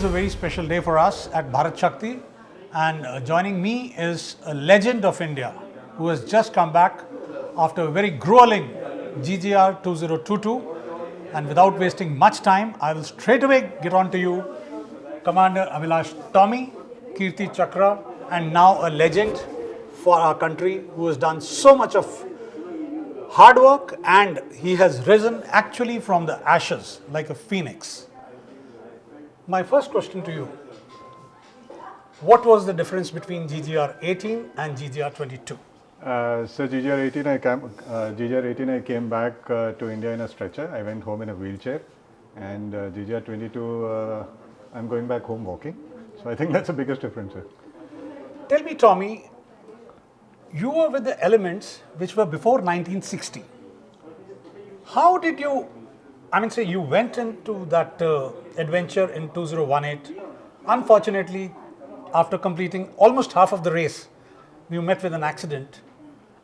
is a very special day for us at Bharat Shakti, and joining me is a legend of India who has just come back after a very grueling GGR2022, and without wasting much time, I will straight away get on to you, Commander Abhilash Tomy, Kirti Chakra, and now a legend for our country who has done so much of hard work, and he has risen actually from the ashes like a phoenix. My first question to you, what was the difference between GGR18 and GGR22? So GGR18 I came back to India in a stretcher. I went home in a wheelchair, and GGR22 I'm going back home walking. So I think that's the biggest difference. Tell me, Tommy, you were with the elements which were before 1960. How did you, say you went into that adventure in 2018. Unfortunately, after completing almost half of the race, you met with an accident,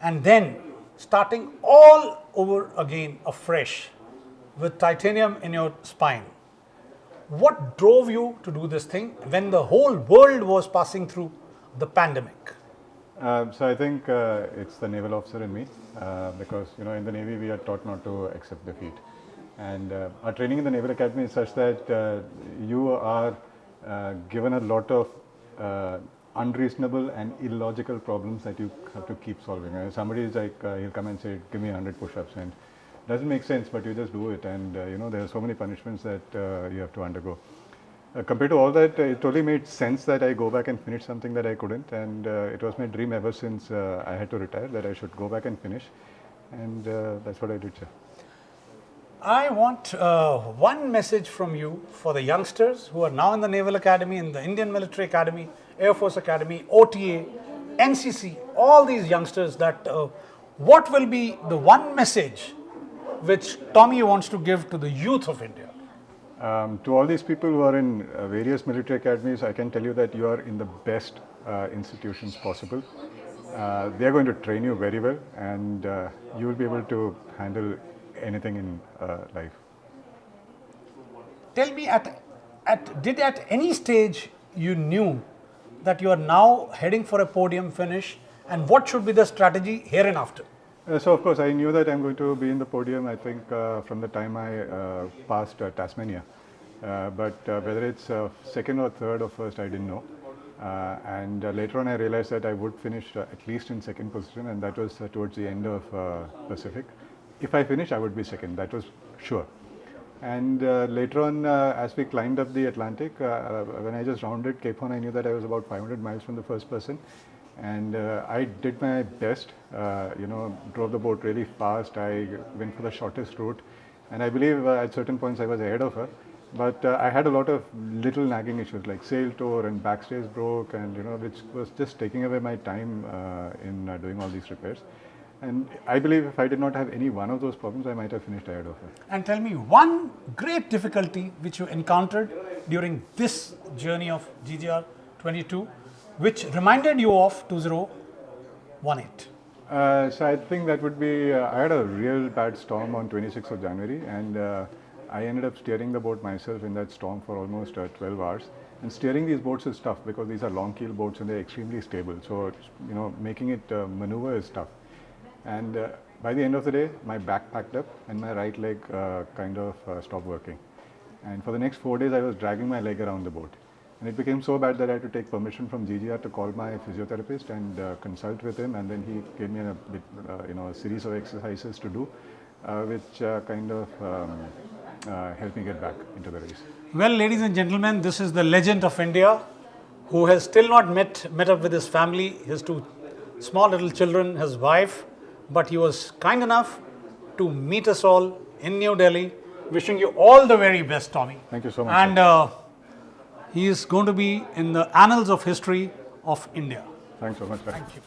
and then starting all over again afresh with titanium in your spine. What drove you to do this thing when the whole world was passing through the pandemic? So I think it's the naval officer in me, because in the Navy we are taught not to accept defeat, and our training in the Naval Academy is such that you are given a lot of unreasonable and illogical problems that you have to keep solving. Somebody is like, he'll come and say, give me 100 push-ups, and it doesn't make sense, but you just do it, and there are so many punishments that you have to undergo. Compared to all that, it only made sense that I go back and finish something that I couldn't, and it was my dream ever since I had to retire that I should go back and finish, and that's what I did, sir. I want one message from you for the youngsters who are now in the Naval Academy, in the Indian Military Academy, Air Force Academy, OTA, NCC, all these youngsters, that what will be the one message which Tommy wants to give to the youth of India? To all these people who are in various military academies, I can tell you that you are in the best institutions possible. They are going to train you very well, and you will be able to handle anything in life. Tell me, did at any stage you knew that you are now heading for a podium finish, and what should be the strategy here and after? So of course I knew that I'm going to be in the podium, I think from the time I passed Tasmania, but whether it's second or third or first, I didn't know, and later on I realized that I would finish at least in second position, and that was towards the end of Pacific. If I finish, I would be second, that was sure. And later on, as we climbed up the Atlantic, when I just rounded Cape Horn, I knew that I was about 500 miles from the first person, and I did my best, drove the boat really fast. I went for the shortest route, and I believe at certain points I was ahead of her, but I had a lot of little nagging issues like sail tore and backstays broke, and which was just taking away my time in doing all these repairs. And I believe if I did not have any one of those problems, I might have finished ahead of her. And tell me one great difficulty which you encountered during this journey of GGR22, which reminded you of 2018. So I think that would be, I had a real bad storm on 26th of January, and I ended up steering the boat myself in that storm for almost 12 hours. And steering these boats is tough because these are long keel boats and they're extremely stable. So, making it maneuver is tough. And by the end of the day, my back packed up and my right leg kind of stopped working. And for the next 4 days, I was dragging my leg around the boat. And it became so bad that I had to take permission from GGR to call my physiotherapist and consult with him. And then he gave me a series of exercises to do, which kind of helped me get back into the race. Well, ladies and gentlemen, this is the legend of India who has still not met up with his family, his two small little children, his wife. But he was kind enough to meet us all in New Delhi. Wishing you all the very best, Tommy. Thank you so much. And he is going to be in the annals of history of India. Thanks so much. Thank you.